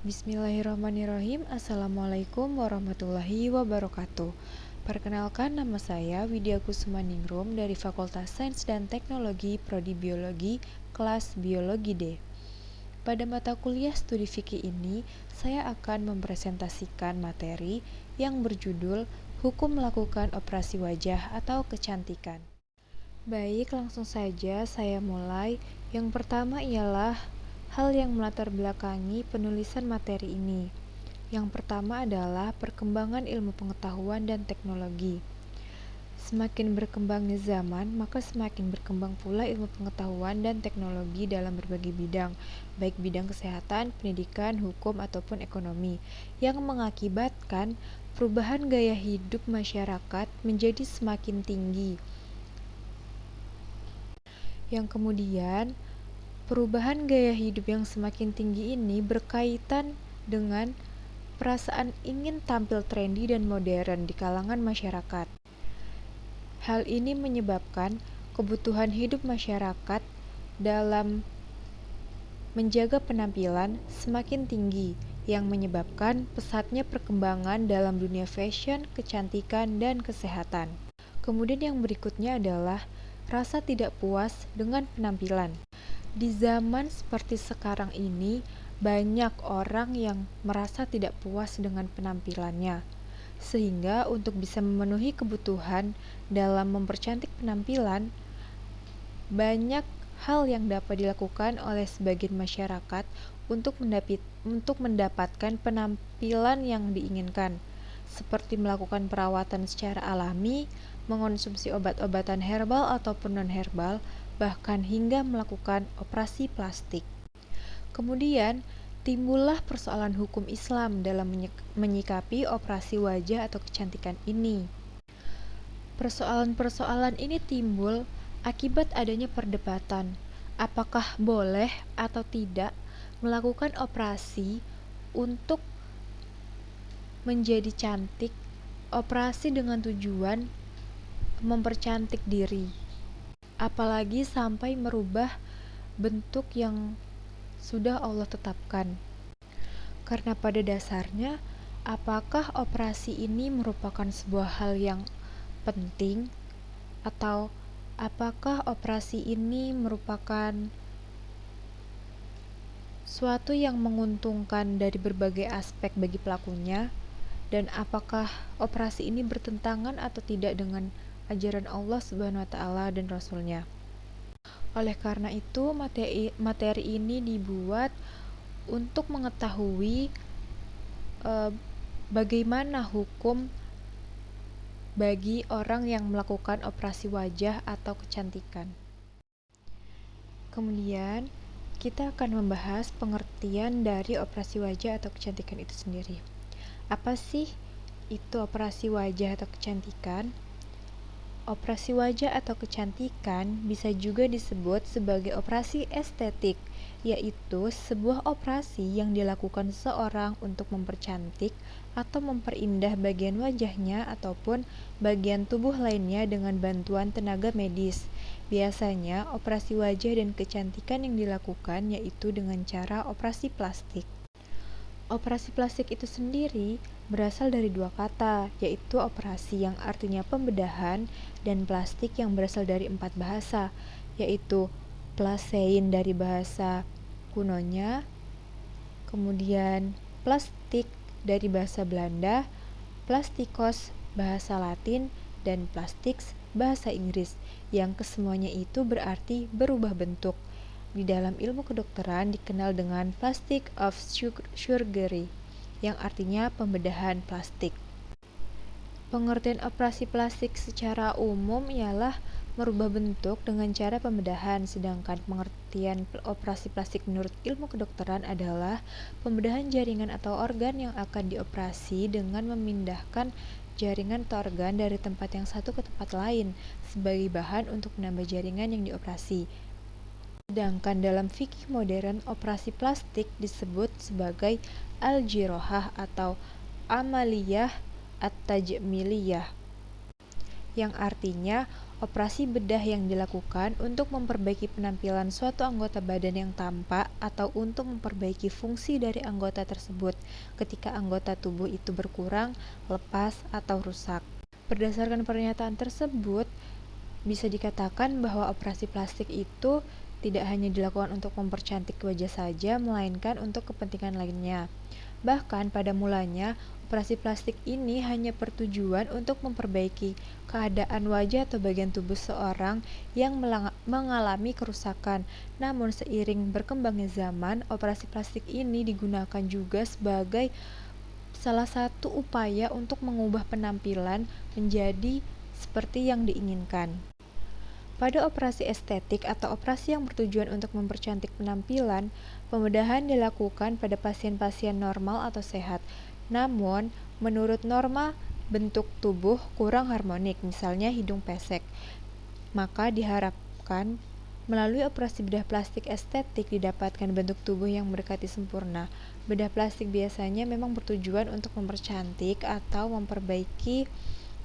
Bismillahirrahmanirrahim. Assalamualaikum warahmatullahi wabarakatuh. Perkenalkan, nama saya Widya Kusumaningrum dari Fakultas Sains dan Teknologi Prodi Biologi, kelas Biologi D. Pada mata kuliah studi fikih ini, saya akan mempresentasikan materi yang berjudul Hukum Melakukan Operasi Wajah atau Kecantikan. Baik, langsung saja saya mulai. Yang pertama ialah hal yang melatar belakangi penulisan materi ini. Yang pertama adalah perkembangan ilmu pengetahuan dan teknologi. Semakin berkembangnya zaman, maka semakin berkembang pula ilmu pengetahuan dan teknologi dalam berbagai bidang, baik bidang kesehatan, pendidikan, hukum, ataupun ekonomi, yang mengakibatkan perubahan gaya hidup masyarakat menjadi semakin tinggi. Yang kemudian, perubahan gaya hidup yang semakin tinggi ini berkaitan dengan perasaan ingin tampil trendy dan modern di kalangan masyarakat. Hal ini menyebabkan kebutuhan hidup masyarakat dalam menjaga penampilan semakin tinggi, yang menyebabkan pesatnya perkembangan dalam dunia fashion, kecantikan, dan kesehatan. Kemudian yang berikutnya adalah rasa tidak puas dengan penampilan. Di zaman seperti sekarang ini, banyak orang yang merasa tidak puas dengan penampilannya, sehingga untuk bisa memenuhi kebutuhan dalam mempercantik penampilan, banyak hal yang dapat dilakukan oleh sebagian masyarakat untuk mendapatkan penampilan yang diinginkan, seperti melakukan perawatan secara alami, mengonsumsi obat-obatan herbal ataupun non-herbal, bahkan hingga melakukan operasi plastik. Kemudian, timbullah persoalan hukum Islam dalam menyikapi operasi wajah atau kecantikan ini. Persoalan-persoalan ini timbul akibat adanya perdebatan, apakah boleh atau tidak melakukan operasi untuk menjadi cantik, operasi dengan tujuan mempercantik diri, apalagi sampai merubah bentuk yang sudah Allah tetapkan. Karena pada dasarnya, apakah operasi ini merupakan sebuah hal yang penting, atau apakah operasi ini merupakan suatu yang menguntungkan dari berbagai aspek bagi pelakunya, dan apakah operasi ini bertentangan atau tidak dengan ajaran Allah Subhanahu wa Ta'ala dan Rasul-Nya. Oleh karena itu, materi ini dibuat untuk mengetahui bagaimana hukum bagi orang yang melakukan operasi wajah atau kecantikan. Kemudian, kita akan membahas pengertian dari operasi wajah atau kecantikan itu sendiri. Apa sih itu operasi wajah atau kecantikan? Operasi wajah atau kecantikan bisa juga disebut sebagai operasi estetik, yaitu sebuah operasi yang dilakukan seseorang untuk mempercantik atau memperindah bagian wajahnya ataupun bagian tubuh lainnya dengan bantuan tenaga medis. Biasanya, operasi wajah dan kecantikan yang dilakukan yaitu dengan cara operasi plastik. Operasi plastik itu sendiri berasal dari dua kata, yaitu operasi yang artinya pembedahan dan plastik yang berasal dari 4 bahasa, yaitu plasein dari bahasa kunonya, kemudian plastik dari bahasa Belanda, plastikos bahasa Latin, dan plastics bahasa Inggris, yang kesemuanya itu berarti berubah bentuk. Di dalam ilmu kedokteran dikenal dengan plastic of surgery, yang artinya pembedahan plastik. Pengertian operasi plastik secara umum ialah merubah bentuk dengan cara pembedahan, sedangkan pengertian operasi plastik menurut ilmu kedokteran adalah pembedahan jaringan atau organ yang akan dioperasi dengan memindahkan jaringan atau organ dari tempat yang satu ke tempat lain sebagai bahan untuk menambah jaringan yang dioperasi. Sedangkan dalam fikih modern, operasi plastik disebut sebagai al-jirohah atau amaliyah at-tajmiliyah, yang artinya Operasi bedah yang dilakukan untuk memperbaiki penampilan suatu anggota badan yang tampak atau untuk memperbaiki fungsi dari anggota tersebut ketika anggota tubuh itu berkurang, lepas, atau rusak. Berdasarkan pernyataan tersebut, bisa dikatakan bahwa operasi plastik itu tidak hanya dilakukan untuk mempercantik wajah saja, melainkan untuk kepentingan lainnya. Bahkan pada mulanya, operasi plastik ini hanya bertujuan untuk memperbaiki keadaan wajah atau bagian tubuh seorang yang mengalami kerusakan. Namun seiring berkembangnya zaman, operasi plastik ini digunakan juga sebagai salah satu upaya untuk mengubah penampilan menjadi seperti yang diinginkan. Pada operasi estetik atau operasi yang bertujuan untuk mempercantik penampilan, pembedahan dilakukan pada pasien-pasien normal atau sehat. Namun, menurut norma bentuk tubuh kurang harmonik, misalnya hidung pesek, maka diharapkan melalui operasi bedah plastik estetik didapatkan bentuk tubuh yang mendekati sempurna. Bedah plastik biasanya memang bertujuan untuk mempercantik atau memperbaiki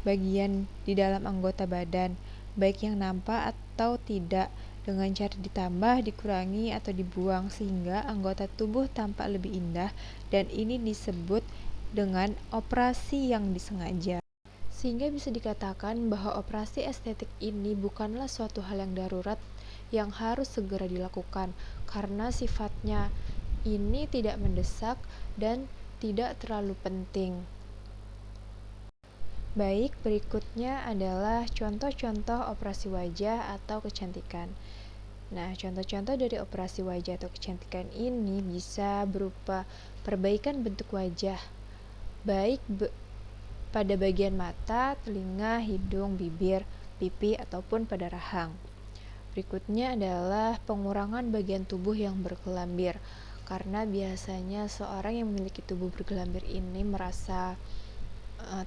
bagian di dalam anggota badan, baik yang nampak atau tidak, dengan cara ditambah, dikurangi, atau dibuang sehingga anggota tubuh tampak lebih indah, dan ini disebut dengan operasi yang disengaja. Sehingga bisa dikatakan bahwa operasi estetik ini bukanlah suatu hal yang darurat yang harus segera dilakukan, karena sifatnya ini tidak mendesak dan tidak terlalu penting. Baik, berikutnya adalah contoh-contoh operasi wajah atau kecantikan. Nah, contoh-contoh dari operasi wajah atau kecantikan ini bisa berupa perbaikan bentuk wajah, baik pada bagian mata, telinga, hidung, bibir, pipi, ataupun pada rahang. Berikutnya adalah pengurangan bagian tubuh yang bergelambir, karena biasanya seorang yang memiliki tubuh bergelambir ini merasa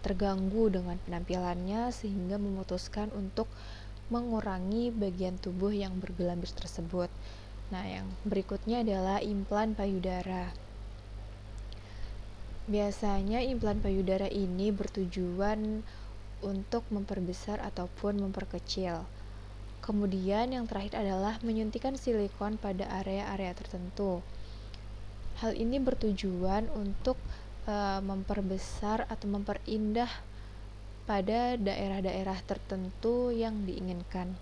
terganggu dengan penampilannya sehingga memutuskan untuk mengurangi bagian tubuh yang bergelambir tersebut. Nah, yang berikutnya adalah implan payudara. Biasanya implan payudara ini bertujuan untuk memperbesar ataupun memperkecil. Kemudian yang terakhir adalah menyuntikkan silikon pada area-area tertentu. Hal ini bertujuan untuk memperbesar atau memperindah pada daerah-daerah tertentu yang diinginkan.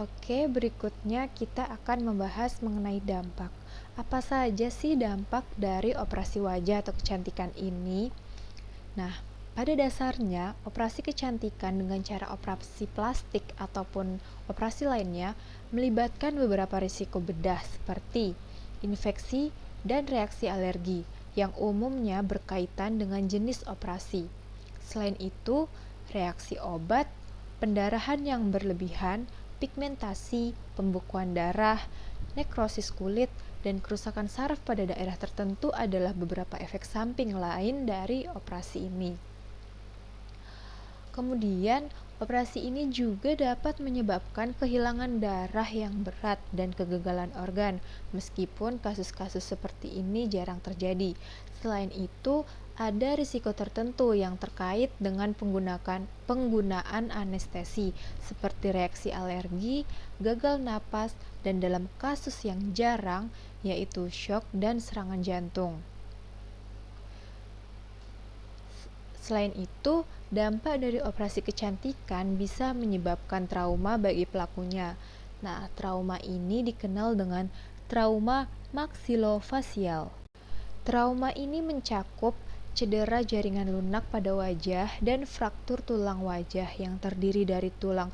Oke, berikutnya kita akan membahas mengenai dampak. Apa saja sih dampak dari operasi wajah atau kecantikan ini? Nah, pada dasarnya, operasi kecantikan dengan cara operasi plastik ataupun operasi lainnya melibatkan beberapa risiko bedah seperti infeksi dan reaksi alergi yang umumnya berkaitan dengan jenis operasi. Selain itu, reaksi obat, pendarahan yang berlebihan, pigmentasi, pembekuan darah, nekrosis kulit, dan kerusakan saraf pada daerah tertentu adalah beberapa efek samping lain dari operasi ini. Kemudian, operasi ini juga dapat menyebabkan kehilangan darah yang berat dan kegagalan organ, meskipun kasus-kasus seperti ini jarang terjadi. Selain itu, ada risiko tertentu yang terkait dengan penggunaan anestesi, seperti reaksi alergi, gagal napas, dan dalam kasus yang jarang, yaitu shock dan serangan jantung. Selain itu, dampak dari operasi kecantikan bisa menyebabkan trauma bagi pelakunya. Nah, trauma ini dikenal dengan trauma maksilofasial. Trauma ini mencakup cedera jaringan lunak pada wajah dan fraktur tulang wajah yang terdiri dari tulang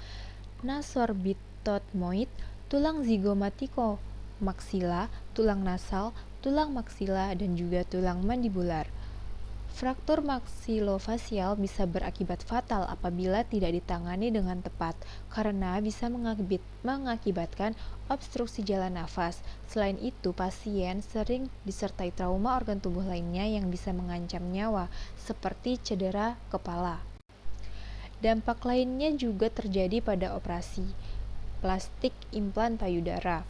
nasorbitotmoid, tulang zigomatiko maksila, tulang nasal, tulang maksila, dan juga tulang mandibular. Fraktur maksilofasial bisa berakibat fatal apabila tidak ditangani dengan tepat, karena bisa mengakibatkan obstruksi jalan nafas. Selain itu, pasien sering disertai trauma organ tubuh lainnya yang bisa mengancam nyawa, seperti cedera kepala. Dampak lainnya juga terjadi pada operasi plastik implan payudara.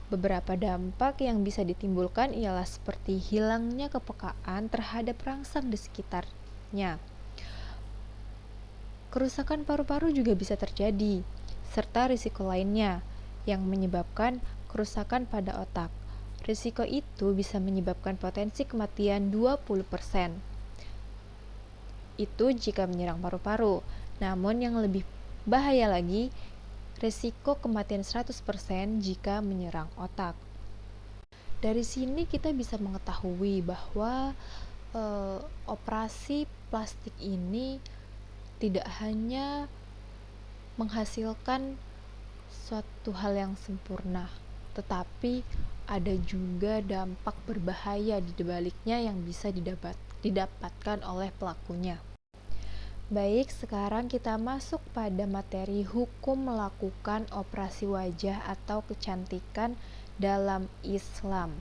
Beberapa dampak yang bisa ditimbulkan ialah seperti hilangnya kepekaan terhadap rangsang di sekitarnya. Kerusakan paru-paru juga bisa terjadi, serta risiko lainnya yang menyebabkan kerusakan pada otak. Risiko itu bisa menyebabkan potensi kematian 20%. Itu jika menyerang paru-paru. Namun yang lebih bahaya lagi, risiko kematian 100% jika menyerang otak. Dari sini kita bisa mengetahui bahwa operasi plastik ini tidak hanya menghasilkan suatu hal yang sempurna, tetapi ada juga dampak berbahaya di baliknya yang bisa didapatkan oleh pelakunya. Baik, sekarang kita masuk pada materi hukum melakukan operasi wajah atau kecantikan dalam Islam.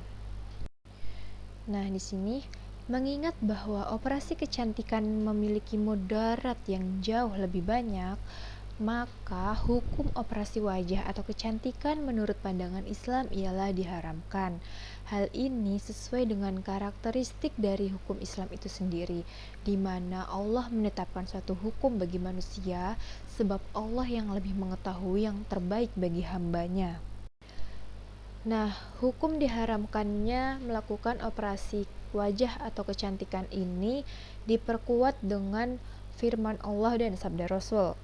Nah, di sini mengingat bahwa operasi kecantikan memiliki mudarat yang jauh lebih banyak, maka hukum operasi wajah atau kecantikan menurut pandangan Islam ialah diharamkan. Hal ini sesuai dengan karakteristik dari hukum Islam itu sendiri, di mana Allah menetapkan suatu hukum bagi manusia, sebab Allah yang lebih mengetahui yang terbaik bagi hambanya. Nah, hukum diharamkannya melakukan operasi wajah atau kecantikan ini diperkuat dengan firman Allah dan sabda Rasul.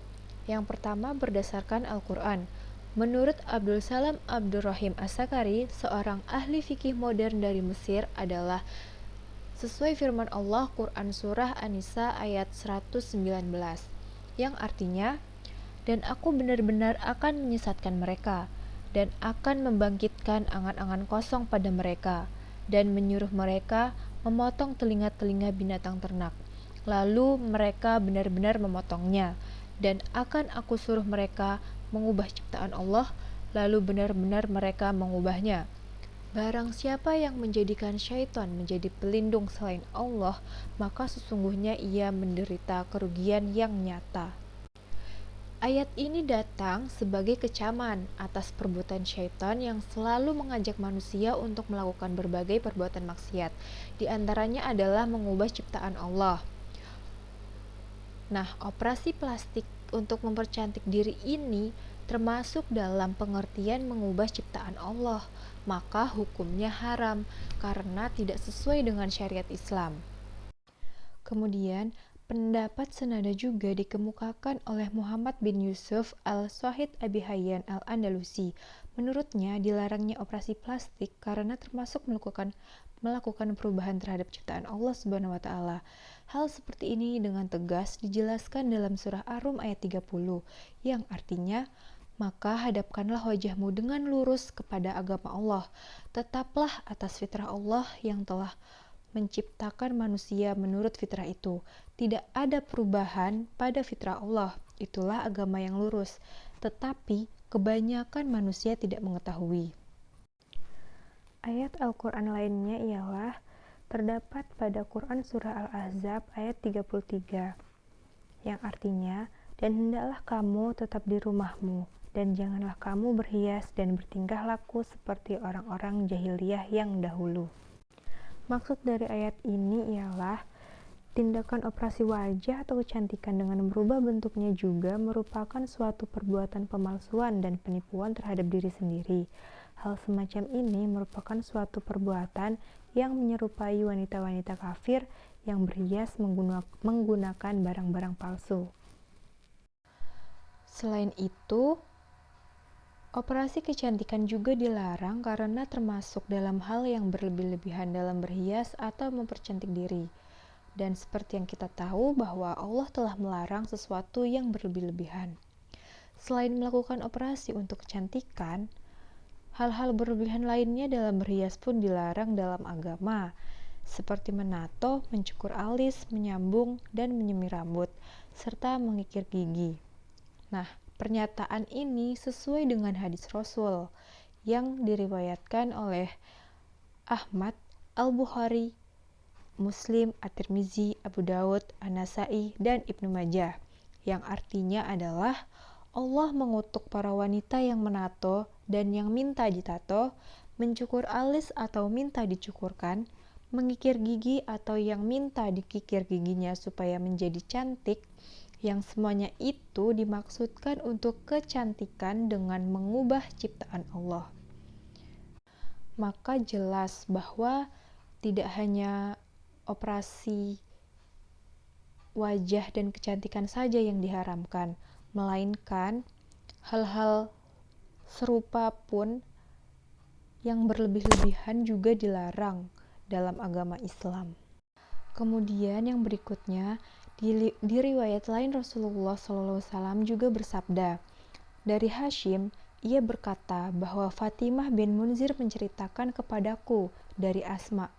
Yang pertama berdasarkan Al-Quran. Menurut Abdul Salam Abdurrahim As-Sakari, seorang ahli fikih modern dari Mesir, adalah sesuai firman Allah Quran Surah An-Nisa ayat 119, yang artinya, dan aku benar-benar akan menyesatkan mereka, dan akan membangkitkan angan-angan kosong pada mereka, dan menyuruh mereka memotong telinga-telinga binatang ternak. Lalu mereka benar-benar memotongnya, dan akan aku suruh mereka mengubah ciptaan Allah, lalu benar-benar mereka mengubahnya. Barang siapa yang menjadikan syaitan menjadi pelindung selain Allah, maka sesungguhnya ia menderita kerugian yang nyata. Ayat ini datang sebagai kecaman atas perbuatan syaitan yang selalu mengajak manusia untuk melakukan berbagai perbuatan maksiat. Di antaranya adalah mengubah ciptaan Allah. Nah, operasi plastik untuk mempercantik diri ini termasuk dalam pengertian mengubah ciptaan Allah, maka hukumnya haram karena tidak sesuai dengan syariat Islam. Kemudian, pendapat senada juga dikemukakan oleh Muhammad bin Yusuf al-Shahid Abi Hayyan al-Andalusi. Menurutnya, dilarangnya operasi plastik karena termasuk melakukan perubahan terhadap ciptaan Allah Subhanahu wa taala. Hal seperti ini dengan tegas dijelaskan dalam surah Ar-Rum ayat 30, yang artinya, maka hadapkanlah wajahmu dengan lurus kepada agama Allah, tetaplah atas fitrah Allah yang telah menciptakan manusia menurut fitrah itu. Tidak ada perubahan pada fitrah Allah, itulah agama yang lurus, tetapi kebanyakan manusia tidak mengetahui. Ayat Al-Quran lainnya ialah terdapat pada Quran Surah Al-Ahzab ayat 33, yang artinya, dan hendaklah kamu tetap di rumahmu, dan janganlah kamu berhias dan bertingkah laku seperti orang-orang jahiliyah yang dahulu. Maksud dari ayat ini ialah tindakan operasi wajah atau kecantikan dengan merubah bentuknya juga merupakan suatu perbuatan pemalsuan dan penipuan terhadap diri sendiri. Hal semacam ini merupakan suatu perbuatan yang menyerupai wanita-wanita kafir yang berhias menggunakan barang-barang palsu. Selain itu, operasi kecantikan juga dilarang karena termasuk dalam hal yang berlebih-lebihan dalam berhias atau mempercantik diri. Dan seperti yang kita tahu bahwa Allah telah melarang sesuatu yang berlebih-lebihan. Selain melakukan operasi untuk kecantikan, hal-hal berlebihan lainnya dalam berhias pun dilarang dalam agama, seperti menato, mencukur alis, menyambung, dan menyemir rambut, serta mengikir gigi. Nah, pernyataan ini sesuai dengan hadis Rasul yang diriwayatkan oleh Ahmad, Al-Bukhari, Muslim, At-Tirmizi, Abu Daud, An-Nasai, dan Ibnu Majah, yang artinya adalah Allah mengutuk para wanita yang menato dan yang minta ditato, mencukur alis atau minta dicukurkan, mengikir gigi atau yang minta dikikir giginya supaya menjadi cantik, yang semuanya itu dimaksudkan untuk kecantikan dengan mengubah ciptaan Allah. Maka jelas bahwa tidak hanya operasi wajah dan kecantikan saja yang diharamkan, melainkan hal-hal serupa pun yang berlebih-lebihan juga dilarang dalam agama Islam. Kemudian yang berikutnya, di riwayat lain Rasulullah SAW juga bersabda, dari Hashim, ia berkata bahwa Fatimah bin Munzir menceritakan kepadaku dari Asma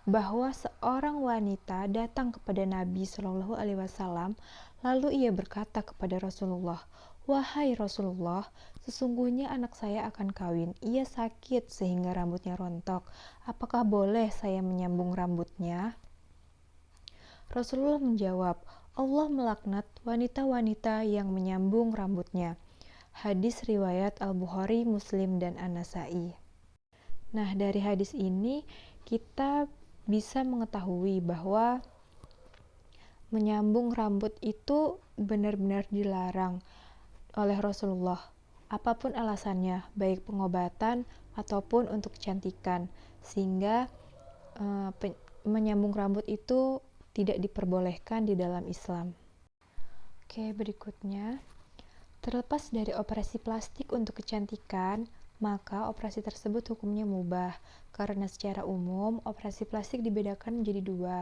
bahwa seorang wanita datang kepada Nabi Shallallahu Alaihi Wasallam, lalu ia berkata kepada Rasulullah, "Wahai Rasulullah, sesungguhnya anak saya akan kawin. Ia sakit sehingga rambutnya rontok. Apakah boleh saya menyambung rambutnya?" Rasulullah menjawab, Allah melaknat wanita-wanita yang menyambung rambutnya. Hadis riwayat Al-Bukhari, Muslim, dan An-Nasai. Nah, dari hadis ini kita bisa mengetahui bahwa menyambung rambut itu benar-benar dilarang oleh Rasulullah. Apapun alasannya, baik pengobatan ataupun untuk kecantikan, sehingga menyambung rambut itu tidak diperbolehkan di dalam Islam. Oke, berikutnya, terlepas dari operasi plastik untuk kecantikan, maka operasi tersebut hukumnya mubah, karena secara umum operasi plastik dibedakan menjadi dua,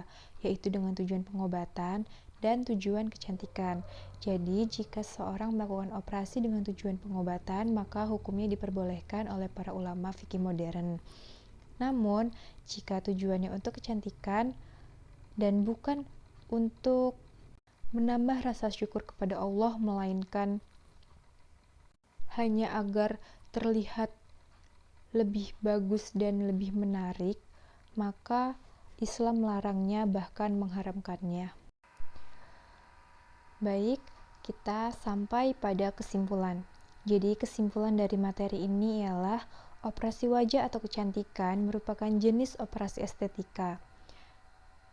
yaitu dengan tujuan pengobatan dan tujuan kecantikan. Jadi, jika seorang melakukan operasi dengan tujuan pengobatan, maka hukumnya diperbolehkan oleh para ulama fikih modern. Namun, jika tujuannya untuk kecantikan dan bukan untuk menambah rasa syukur kepada Allah, melainkan hanya agar terlihat lebih bagus dan lebih menarik, maka Islam melarangnya, bahkan mengharamkannya. Baik, kita sampai pada kesimpulan. Jadi kesimpulan dari materi ini ialah operasi wajah atau kecantikan merupakan jenis operasi estetika.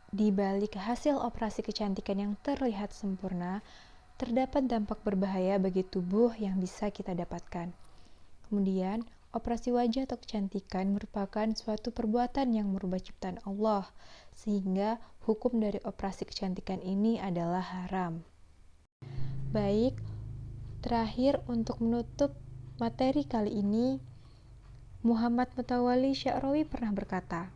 Di balik hasil operasi kecantikan yang terlihat sempurna, terdapat dampak berbahaya bagi tubuh yang bisa kita dapatkan. Kemudian, operasi wajah atau kecantikan merupakan suatu perbuatan yang merubah ciptaan Allah, sehingga hukum dari operasi kecantikan ini adalah haram. Baik, terakhir untuk menutup materi kali ini, Muhammad Mutawalli Sya'rawi pernah berkata,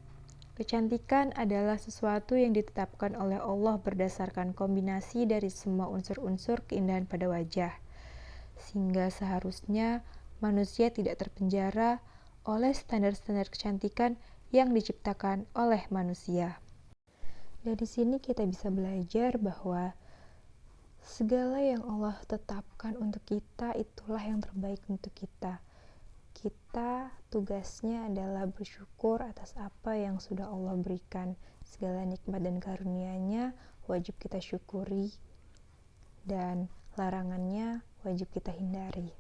kecantikan adalah sesuatu yang ditetapkan oleh Allah berdasarkan kombinasi dari semua unsur-unsur keindahan pada wajah, sehingga seharusnya manusia tidak terpenjara oleh standar-standar kecantikan yang diciptakan oleh manusia. Dari sini kita bisa belajar bahwa segala yang Allah tetapkan untuk kita itulah yang terbaik untuk kita. Kita tugasnya adalah bersyukur atas apa yang sudah Allah berikan. Segala nikmat dan karunia-Nya wajib kita syukuri, dan larangannya wajib kita hindari.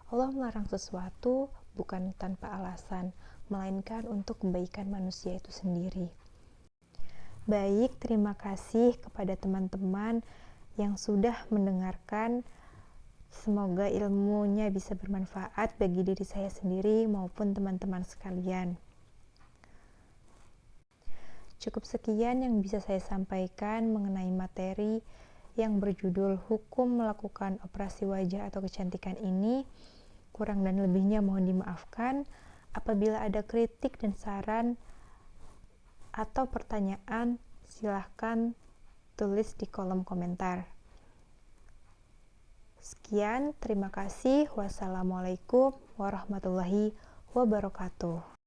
Allah melarang sesuatu bukan tanpa alasan, melainkan untuk kebaikan manusia itu sendiri. Baik, terima kasih kepada teman-teman yang sudah mendengarkan. Semoga ilmunya bisa bermanfaat bagi diri saya sendiri maupun teman-teman sekalian. Cukup sekian yang bisa saya sampaikan mengenai materi yang berjudul Hukum Melakukan Operasi Wajah atau Kecantikan ini. Kurang dan lebihnya mohon dimaafkan. Apabila ada kritik dan saran atau pertanyaan, silahkan tulis di kolom komentar. Sekian, terima kasih. Wassalamualaikum warahmatullahi wabarakatuh.